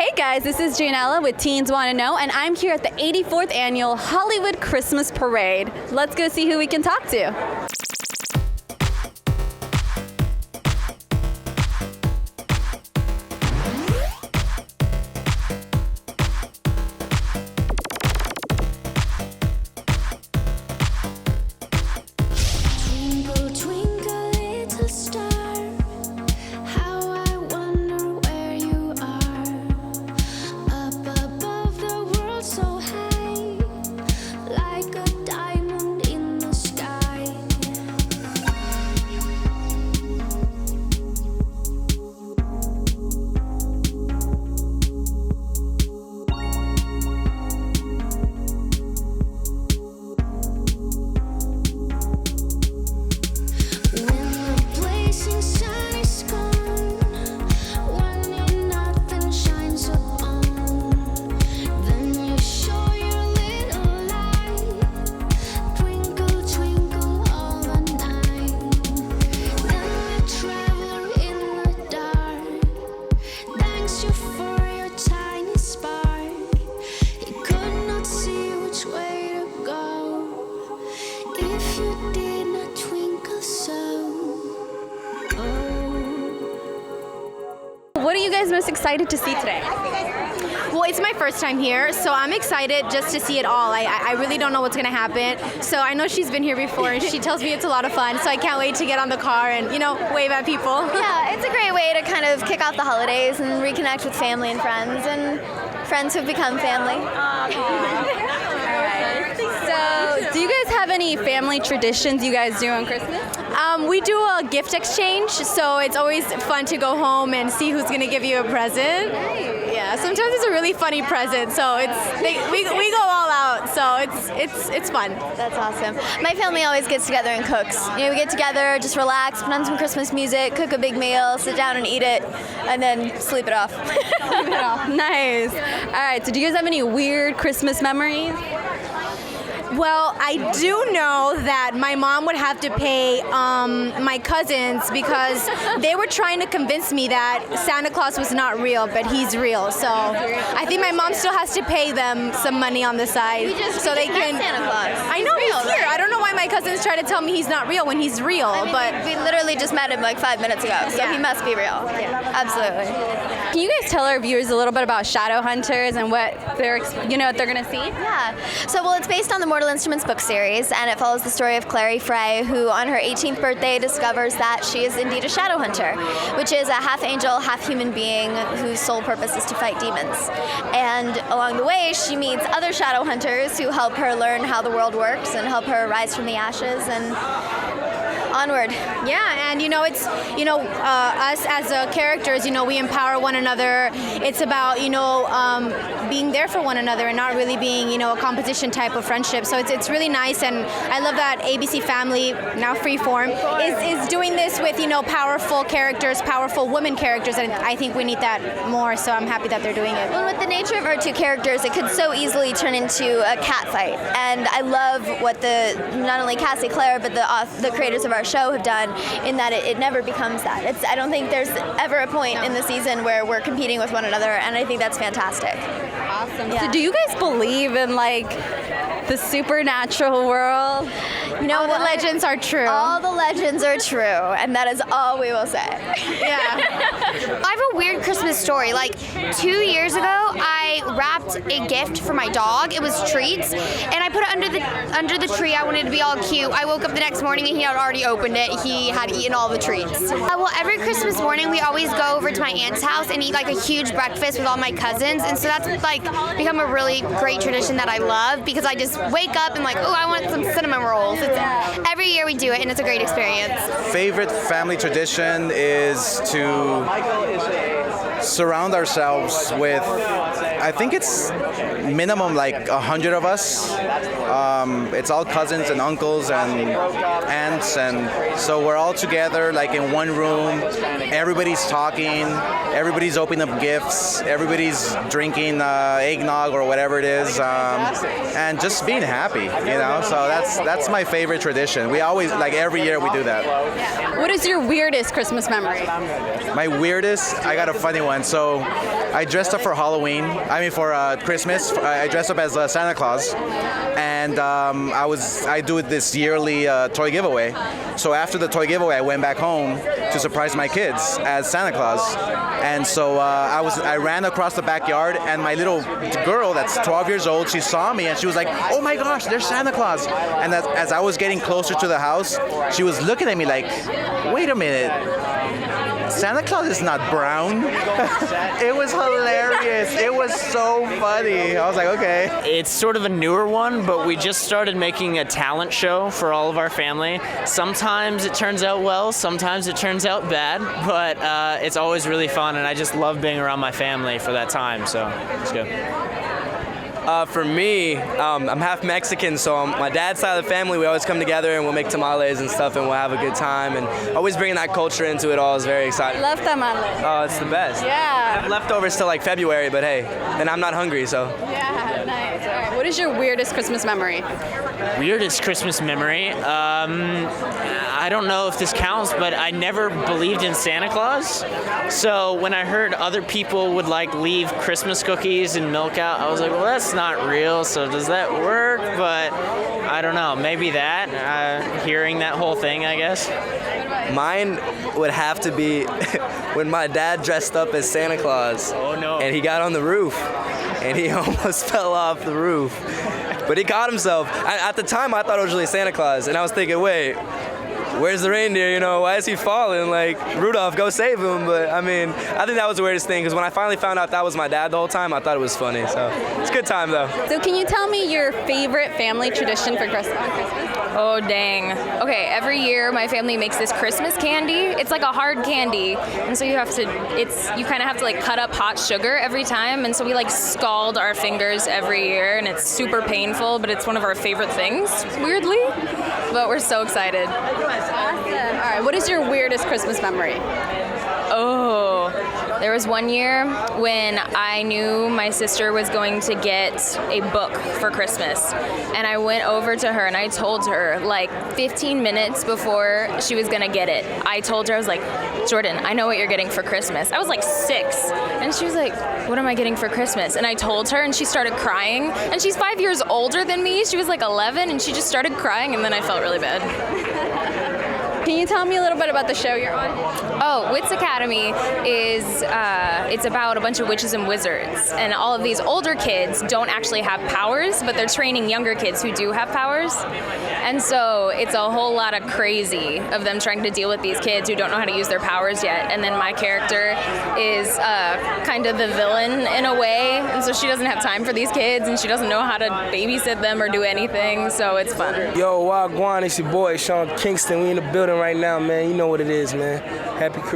Hey guys, this is Janella with Teens Wanna Know, and I'm here at the 84th Annual Hollywood Christmas Parade. Let's go see who we can talk to. What are you guys most excited to see today? Well, it's my first time here, so I'm excited just to see it all. I really don't know what's going to happen. So I know she's been here before, and she tells me it's a lot of fun, so I can't wait to get on the car and, you know, wave at people. Yeah, it's a great way to kind of kick off the holidays and reconnect with family and friends who've become family. So, do you guys have any family traditions you guys do on Christmas? We do a gift exchange, so it's always fun to go home and see who's going to give you a present. Nice. Yeah, sometimes it's a really funny present, so we go all out, so it's fun. That's awesome. My family always gets together and cooks. You know, we get together, just relax, put on some Christmas music, cook a big meal, sit down and eat it, and then sleep it off. Sleep it off. Nice. All right, so do you guys have any weird Christmas memories? Well, I do know that my mom would have to pay my cousins because they were trying to convince me that Santa Claus was not real, but he's real. So I think my mom still has to pay them some money on the side so they can. Santa Claus. I know he's here. Right? I don't know why my cousins try to tell me he's not real when he's real. But we literally just met him like 5 minutes ago, so he must be real. Yeah. Absolutely. Can you guys tell our viewers a little bit about Shadowhunters and what they're gonna see? Yeah. So, well, it's based on the Mortal Instruments book series, and it follows the story of Clary Frey, who on her 18th birthday discovers that she is indeed a Shadowhunter, which is a half angel, half human being whose sole purpose is to fight demons. And along the way, she meets other Shadowhunters who help her learn how the world works and help her rise from the ashes and onward. Yeah, and it's us as characters, we empower one another. It's about being there for one another and not really being a competition type of friendship. So it's really nice, and I love that ABC Family, now Freeform, is doing this with powerful characters, powerful women characters, and I think we need that more. So I'm happy that they're doing it. Well, with the nature of our two characters, it could so easily turn into a cat fight, and I love what not only Cassie Clare but the creators of our show have done in that it never becomes that. I don't think there's ever a point in the season where we're competing with one another, and I think that's fantastic. Awesome. Yeah. So do you guys believe in the supernatural world? All the legends are true. All the legends are true, and that is all we will say. Yeah. I have a weird Christmas story. 2 years ago, I wrapped a gift for my dog. It was treats, and I put it under the tree. I wanted it to be all cute. I woke up the next morning and he had already opened it. He had eaten all the treats. Well, every Christmas morning we always go over to my aunt's house and eat a huge breakfast with all my cousins, and so that's become a really great tradition that I love because I just wake up and I want some cinnamon rolls. Every year we do it, and it's a great experience. Favorite family tradition is to surround ourselves with, I think it's minimum 100 of us. It's all cousins and uncles and aunts, and so we're all together in one room. Everybody's talking, everybody's opening up gifts, everybody's drinking eggnog or whatever it is, and just being happy, So that's my favorite tradition. We always, every year we do that. What is your weirdest Christmas memory? My weirdest, I got a funny one. So I dressed up for Halloween. For Christmas. I dressed up as Santa Claus, and I do this yearly toy giveaway. So after the toy giveaway, I went back home to surprise my kids as Santa Claus, and so I ran across the backyard, and my little girl that's 12 years old, she saw me and she was like, "Oh my gosh, there's Santa Claus!" And as I was getting closer to the house, she was looking at me like, "Wait a minute. Santa Claus is not brown." It was hilarious. It was so funny. I was like, okay. It's sort of a newer one, but we just started making a talent show for all of our family. Sometimes it turns out well, sometimes it turns out bad, but it's always really fun, and I just love being around my family for that time, so it's good. For me, I'm half Mexican, so on my dad's side of the family, we always come together and we'll make tamales and stuff, and we'll have a good time. And always bringing that culture into it all is very exciting. Love tamales. Oh, it's the best. Yeah. I have leftovers till like February, but hey, then I'm not hungry, so. Yeah, nice. All right. What is your weirdest Christmas memory? Weirdest Christmas memory? I don't know if this counts, but I never believed in Santa Claus. So when I heard other people would like leave Christmas cookies and milk out, I was like, well, that's not real, so does that work? But I don't know, maybe that, hearing that whole thing, I guess. Mine would have to be when my dad dressed up as Santa Claus. Oh no. And he got on the roof and he almost fell off the roof. But he caught himself. At the time I thought it was really Santa Claus, and I was thinking, wait, where's the reindeer? Why is he falling? Like, Rudolph, go save him. But I think that was the weirdest thing, because when I finally found out that was my dad the whole time, I thought it was funny. So it's a good time though. So can you tell me your favorite family tradition for Christmas? Oh, dang. Okay, every year my family makes this Christmas candy. It's like a hard candy, and so you kind of have to like cut up hot sugar every time, and so we like scald our fingers every year, and it's super painful, but it's one of our favorite things, weirdly, but we're so excited. Awesome. All right, what is your weirdest Christmas memory? Oh, there was one year when I knew my sister was going to get a book for Christmas, and I went over to her and I told her like 15 minutes before she was gonna get it. I told her, I was like, "Jordan, I know what you're getting for Christmas." I was like 6, and she was like, "What am I getting for Christmas?" And I told her, and she started crying, and she's 5 years older than me. She was like 11, and she just started crying, and then I felt really bad. Can you tell me a little bit about the show you're on? Oh, Wits Academy is, it's about a bunch of witches and wizards, and all of these older kids don't actually have powers, but they're training younger kids who do have powers. And so it's a whole lot of crazy of them trying to deal with these kids who don't know how to use their powers yet. And then my character is kind of the villain in a way, and so she doesn't have time for these kids, and she doesn't know how to babysit them or do anything, so it's fun. Yo, Wagwan, it's your boy, Sean Kingston. We in the building right now, man. You know what it is, man.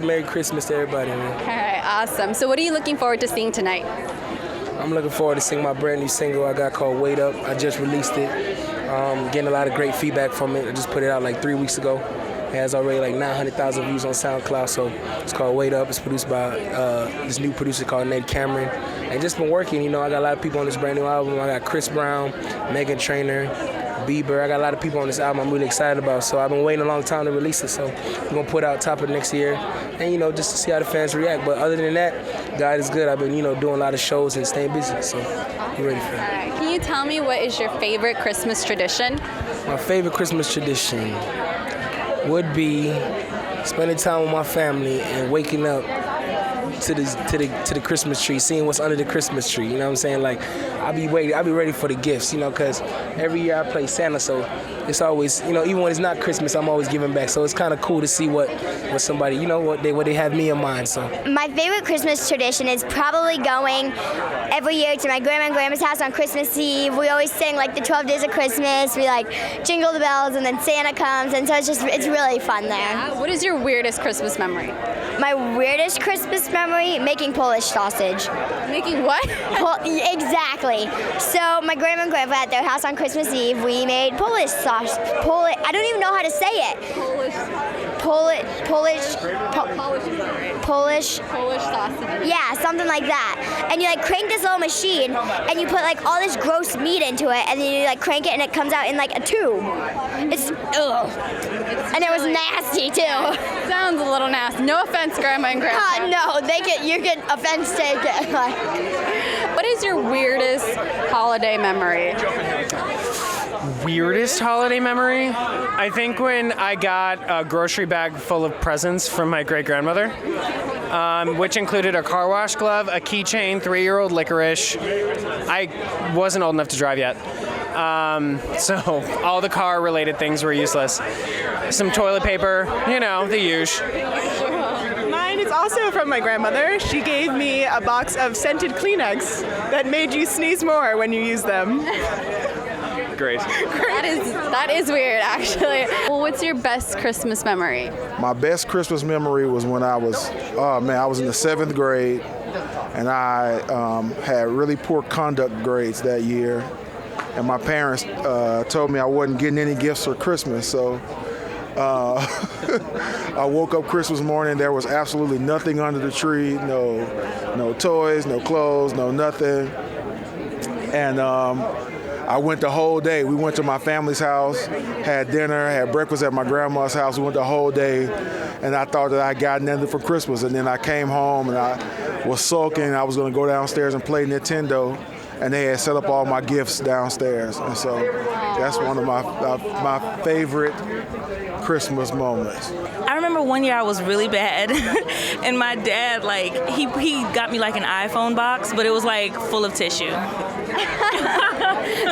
Merry Christmas to everybody, man. All right, awesome. So what are you looking forward to seeing tonight? I'm looking forward to singing my brand new single I got called Wait Up. I just released it. Getting a lot of great feedback from it. I just put it out like 3 weeks ago. It has already like 900,000 views on SoundCloud, so it's called Wait Up. It's produced by this new producer called Ned Cameron. And just been working, I got a lot of people on this brand new album. I got Chris Brown, Megan Trainor, Bieber. I got a lot of people on this album I'm really excited about, so I've been waiting a long time to release it, so we're going to put it out top of next year, and just to see how the fans react. But other than that, God is good. I've been doing a lot of shows and staying busy, so I'm ready for it. All right. Can you tell me what is your favorite Christmas tradition? My favorite Christmas tradition would be spending time with my family and waking up to the Christmas tree, seeing what's under the Christmas tree. You know what I'm saying? Like, I'll be ready for the gifts, because every year I play Santa, so it's always, even when it's not Christmas, I'm always giving back. So it's kind of cool to see what somebody, what they have me in mind. So My favorite Christmas tradition is probably going every year to my grandma and grandma's house on Christmas Eve. We always sing like the 12 days of Christmas. We like jingle the bells, and then Santa comes, and so it's really fun there. What is your weirdest Christmas memory? My weirdest Christmas memory, making Polish sausage. Making what? Exactly. So my grandma and grandpa at their house on Christmas Eve, we made Polish sausage. I don't even know how to say it. Polish sausage. Yeah, something like that. And you like crank this little machine, and you put like all this gross meat into it, and then you like crank it, and it comes out in like a tube. It's ugh. And it was nasty too. Sounds a little nasty. No offense, Grandma and Grandpa. No, you get offense taken. Like, What is your weirdest holiday memory? Weirdest holiday memory? I think when I got a grocery bag full of presents from my great-grandmother, which included a car wash glove, a keychain, 3-year-old licorice. I wasn't old enough to drive yet. So all the car-related things were useless. Some toilet paper, the usual. Mine is also from my grandmother. She gave me a box of scented Kleenex that made you sneeze more when you use them. Great. That is weird, actually. Well, what's your best Christmas memory? My best Christmas memory was when I was in the 7th grade, and I had really poor conduct grades that year, and my parents told me I wasn't getting any gifts for Christmas, so I woke up Christmas morning, there was absolutely nothing under the tree, no toys, no clothes, no nothing, and I went the whole day. We went to my family's house, had dinner, had breakfast at my grandma's house. We went the whole day, and I thought that I got nothing for Christmas. And then I came home, and I was sulking. I was going to go downstairs and play Nintendo, and they had set up all my gifts downstairs. And so that's one of my favorite Christmas moments. I remember one year I was really bad, and my dad, he got me like an iPhone box, but it was full of tissue.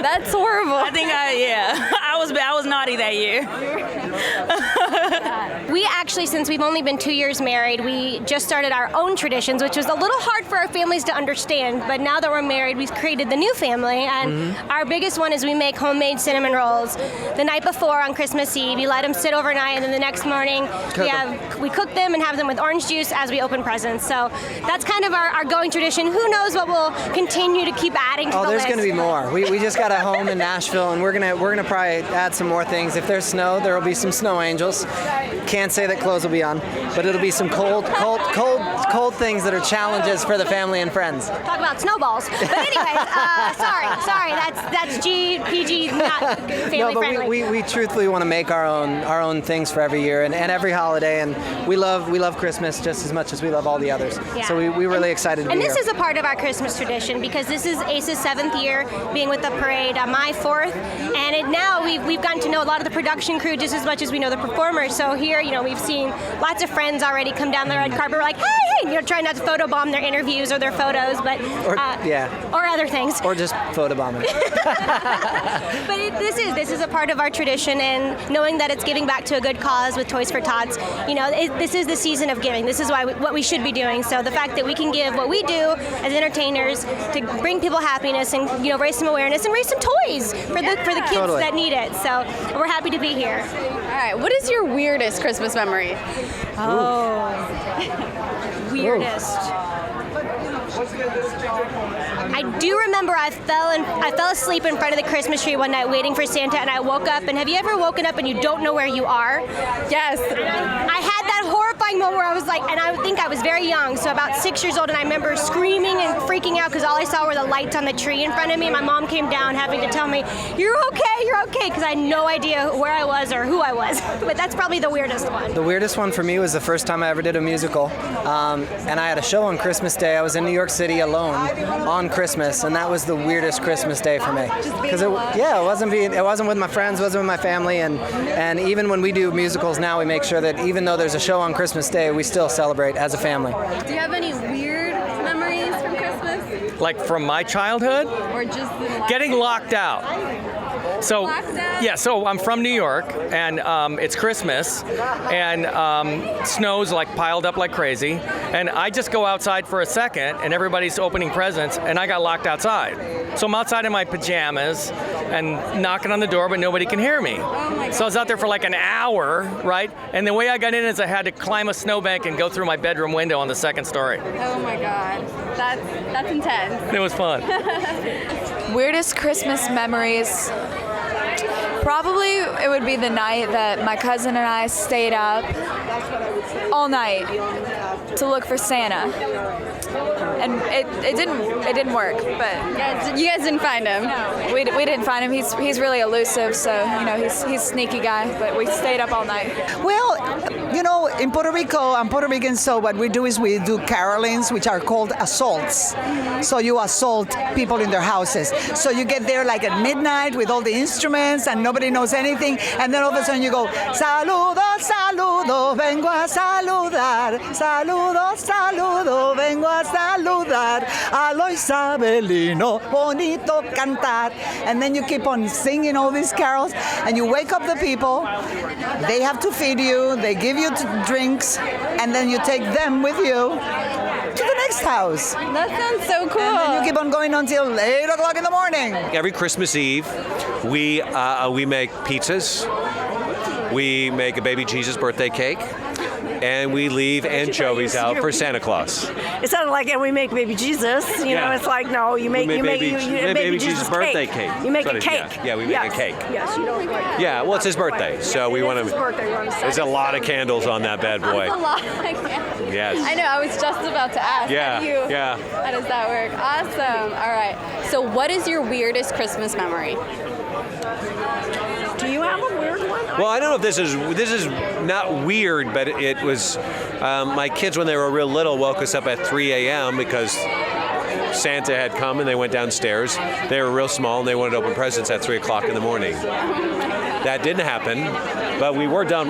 That's horrible. I think I was naughty that year. We actually, since we've only been 2 years married, we just started our own traditions, which was a little hard for our families to understand. But now that we're married, we've created the new family, and our biggest one is we make homemade cinnamon rolls. The night before on Christmas Eve, you let them sit overnight, and then the next morning we cook them and have them with orange juice as we open presents. So that's kind of our going tradition. Who knows what we'll continue to keep adding to the list. There's going to be more. We just got a home in Nashville, and we're gonna probably add some more things. If there's snow, there will be some snow angels. Can't say that clothes will be on, but it'll be some cold things that are challenges for the family and friends. Talk about snowballs. But anyways, sorry, that's PG, not family friendly. But we truthfully want to make our own things for every year and every holiday, and we love Christmas just as much as we love all the others. Yeah. So we're really excited to be here. And this is a part of our Christmas tradition because this is Ace's 7th year being with the parade, my 4th, and now we've gotten to know a lot of the production crew just as much as we know the performers. So here, we've seen lots of friends already come down the red carpet. We're like, hey, trying not to photobomb their interviews or their photos, but or other things, or just photobombing. But this is a part of our tradition, and knowing that it's giving back to a good cause with Toys for Tots. This is the season of giving. This is what we should be doing. So the fact that we can give what we do as entertainers to bring people happiness and raise some awareness and raise some toys for the kids that need it. So we're happy to be here. All right, what is your weirdest Christmas memory? Weirdest. I do remember I fell asleep in front of the Christmas tree one night waiting for Santa, and I woke up. And have you ever woken up and you don't know where you are? Yes. I had that horrifying moment where I was and I think I was very young, so about 6 years old, and I remember screaming and freaking out because all I saw were the lights on the tree in front of me. My mom came down having to tell me, you're okay, because I had no idea where I was or who I was. But that's probably the weirdest one. The weirdest one for me was the first time I ever did a musical, and I had a show on Christmas Day. I was in New York City alone on Christmas, and that was the weirdest Christmas day for me. Because it wasn't with my friends, wasn't with my family, and even when we do musicals now, we make sure that even though there's a show on Christmas Day, we still celebrate as a family. Do you have any weird memories from Christmas? Like from my childhood? Or just getting locked out. So I'm from New York, and it's Christmas, and snow's piled up like crazy, and I just go outside for a second, and everybody's opening presents, and I got locked outside. So I'm outside in my pajamas and knocking on the door, but nobody can hear me. So I was out there for an hour, right? And the way I got in is I had to climb a snowbank and go through my bedroom window on the 2nd story. Oh my God, that's intense. It was fun. Weirdest Christmas memories. Probably it would be the night that my cousin and I stayed up all night to look for Santa, and it didn't work. But you guys didn't find him. No, we didn't find him. He's really elusive, so he's a sneaky guy. But we stayed up all night. Well, in Puerto Rico, I'm Puerto Rican, so what we do is we do carolings, which are called assaults. So you assault people in their houses. So you get there like at midnight with all the instruments and nobody knows anything, and then all of a sudden you go, saludo, saludo, vengo a saludar, saludo, saludo, vengo a saludar, a lo isabelino, bonito cantar. And then you keep on singing all these carols, and you wake up the people, they have to feed you, they give you drinks, and then you take them with you to the next house. That sounds so cool. And then you keep on going until 8 o'clock in the morning. Every Christmas Eve, we make pizzas, we make a baby Jesus birthday cake, and we leave anchovies out for Santa Claus. It sounded like, and we make baby Jesus. You know, it's like, no, you make baby Jesus birthday cake. You make a cake. Yeah, we make a cake. Yes, you don't like. Yeah, well, it's his birthday, so we want to. His birthday. There's a lot of candles on that bad boy. That's a lot of candles. Yes. I know. I was just about to ask. Yeah. How does that work? Awesome. All right. So, what is your weirdest Christmas memory? Do you have a weird one? Well, I don't know if this is not weird, but it was my kids when they were real little woke us up at 3 a.m. because Santa had come and they went downstairs. They were real small and they wanted to open presents at 3 o'clock in the morning. That didn't happen, but we were done.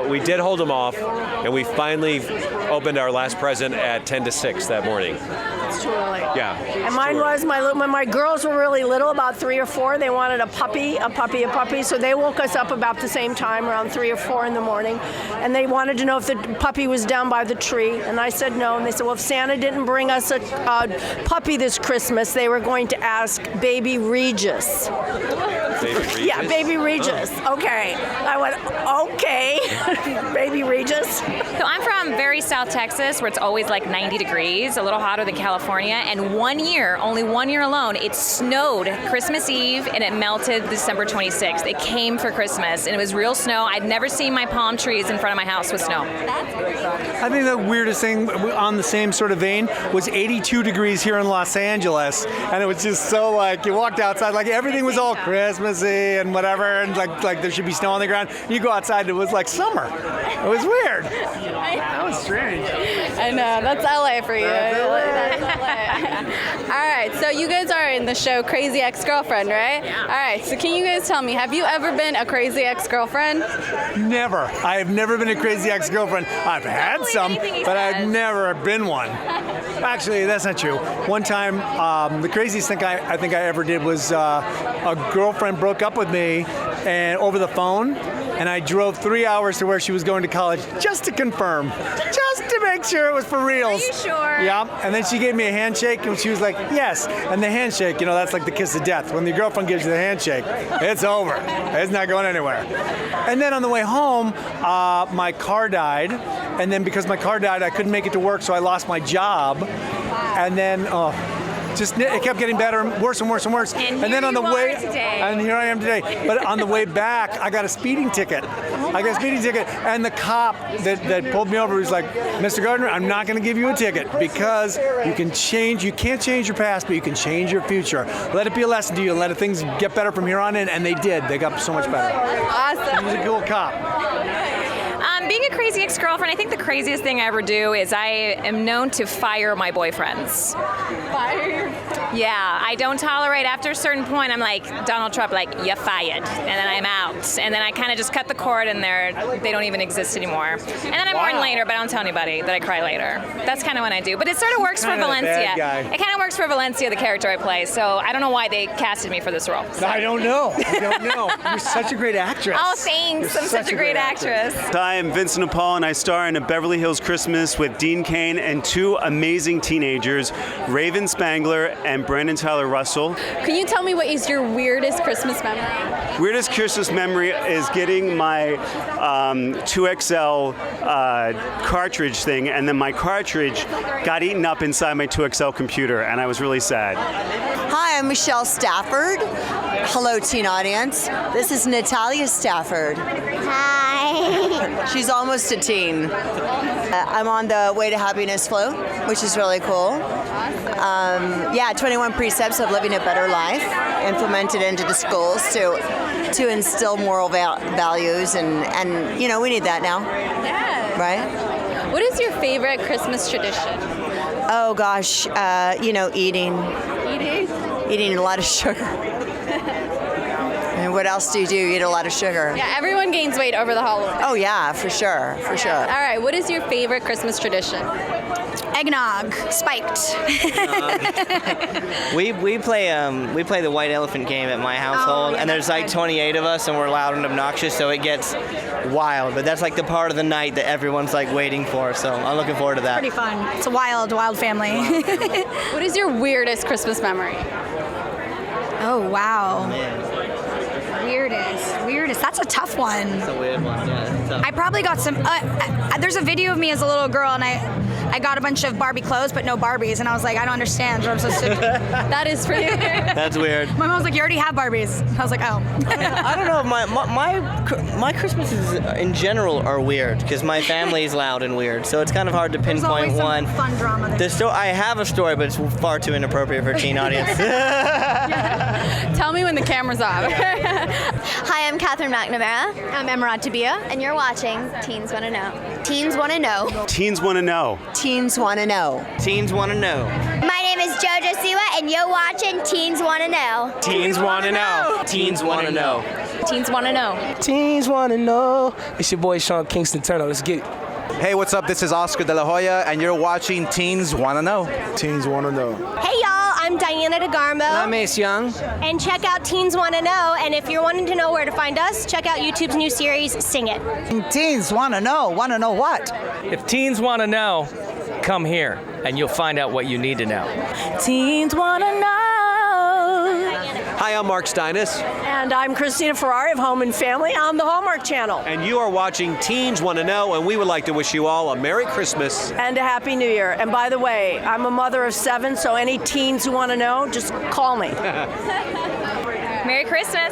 We did hold them off, and we finally opened our last present at 10 to 6 that morning. It's too early. Yeah. And mine was when my girls were really little, about 3 or 4. They wanted a puppy. So they woke us up about the same time, around 3 or 4 in the morning, and they wanted to know if the puppy was down by the tree. And I said no. And they said, well, if Santa didn't bring us a puppy this Christmas, they were going to ask Baby Regis. Baby Regis? Yeah, Baby Regis. Oh. Okay. I went, okay. Baby Regis. So I'm from very South Texas, where it's always like 90 degrees, a little hotter than California. And only 1 year alone, it snowed Christmas Eve and it melted December 26th. It came for Christmas and it was real snow. I'd never seen my palm trees in front of my house with snow. I think the weirdest thing on the same sort of vein was 82 degrees here in Los Angeles. And it was just so like, you walked outside, like everything was all Christmassy and whatever, and like there should be snow on the ground. You go outside and it was like summer. It was weird. That was strange. I know, that's LA for you. That's LA. All right, so you guys are in the show Crazy Ex-Girlfriend, right? Yeah. All right, so can you guys tell me, have you ever been a crazy ex-girlfriend? Never. I have never been a crazy ex-girlfriend. I've had some, but I've never been one. Actually, that's not true. One time, the craziest thing I think I ever did was a girlfriend broke up with me and over the phone, and I drove 3 hours to where she was going to college just to confirm, just to make sure it was for reals. Are you sure? Yeah, and then she gave me a handshake, and she was like, yes. And the handshake, that's like the kiss of death. When your girlfriend gives you the handshake, it's over. It's not going anywhere. And then on the way home, my car died, and then because my car died, I couldn't make it to work, so I lost my job. And then, it kept getting better, worse and worse and worse. And then on the way, today. and here I am today. But on the way back, I got a speeding ticket. And the cop that pulled me over was like, Mr. Gardner, I'm not going to give you a ticket because you can't change your past, but you can change your future. Let it be a lesson to you and let things get better from here on in. And they did. They got so much better. Awesome. He was a cool cop. Being a crazy ex-girlfriend, I think the craziest thing I ever do is I am known to fire my boyfriends. Fire? Yeah, I don't tolerate, after a certain point, I'm like Donald Trump, like, you're fired, and then I'm out. And then I kind of just cut the cord and they don't even exist anymore. And then I mourn later, but I don't tell anybody that I cry later. That's kind of when I do. But it sort of works for Valencia. It kind of works for Valencia, the character I play, so I don't know why they casted me for this role. So. I don't know. You're such a great actress. Oh, thanks. I'm such a great actress. Hi, I'm Vincent Paul, and I star in A Beverly Hills Christmas with Dean Cain and 2 amazing teenagers, Raven Spangler and Brandon Tyler Russell. Can you tell me what is your weirdest Christmas memory? Weirdest Christmas memory is getting my 2XL cartridge thing, and then my cartridge got eaten up inside my 2XL computer, and I was really sad. Hi, I'm Michelle Stafford. Hello, teen audience. This is Natalia Stafford. Hi. She's almost a teen. I'm on the Way to Happiness float, which is really cool. 21 precepts of living a better life implemented into the schools to instill moral values, and we need that now. Yeah. Right? What is your favorite Christmas tradition? Oh gosh, eating. Eating a lot of sugar. And what else do? You eat a lot of sugar. Yeah, everyone gains weight over the holidays. Oh yeah, for sure. All right, what is your favorite Christmas tradition? Eggnog, spiked. We play the white elephant game at my household, and there's like 28 of us, and we're loud and obnoxious, so it gets wild. But that's like the part of the night that everyone's like waiting for. So I'm looking forward to that. Pretty fun. It's a wild family. What is your weirdest Christmas memory? Oh wow. Oh, man. Weirdest. That's a tough one. It's a weird one. Yeah. It's tough. I probably got some. There's a video of me as a little girl, and I got a bunch of Barbie clothes, but no Barbies, and I was like, I don't understand what I'm supposed to do. That is pretty weird. That's weird. My mom was like, you already have Barbies. I was like, oh. I don't know. My Christmases in general are weird because my family is loud and weird, so it's kind of hard to pinpoint There's always some one. fun drama there. I have a story, but it's far too inappropriate for a teen audience. Tell me when the camera's off. Hi, I'm Katherine McNamara. I'm Emeraoude Toubia. And you're watching Teens Wanna Know. Teens Wanna Know. Teens want to know. Teens want to know. Teens want to know. My name is JoJo Siwa, and you're watching Teens Wanna Know. Teens want to know. Teens want to know. Teens want to know. Teens want to know. It's your boy Sean Kingston Turner. Let's get it. Hey, what's up? This is Oscar De La Hoya, and you're watching Teens Wanna Know. Teens want to know. Hey y'all, I'm Diana Degarmo. I'm Ace Young. And check out Teens Wanna Know, and if you're wanting to know where to find us, check out YouTube's new series, Sing It. Teens want to know. Want to know what? If teens want to know, come here, and you'll find out what you need to know. Teens Wanna Know. Hi, I'm Mark Steines. And I'm Cristina Ferrare of Home and Family on the Hallmark Channel. And you are watching Teens Want to Know, and we would like to wish you all a Merry Christmas. And a Happy New Year. And by the way, I'm a mother of 7, so any teens who want to know, just call me. Merry Christmas.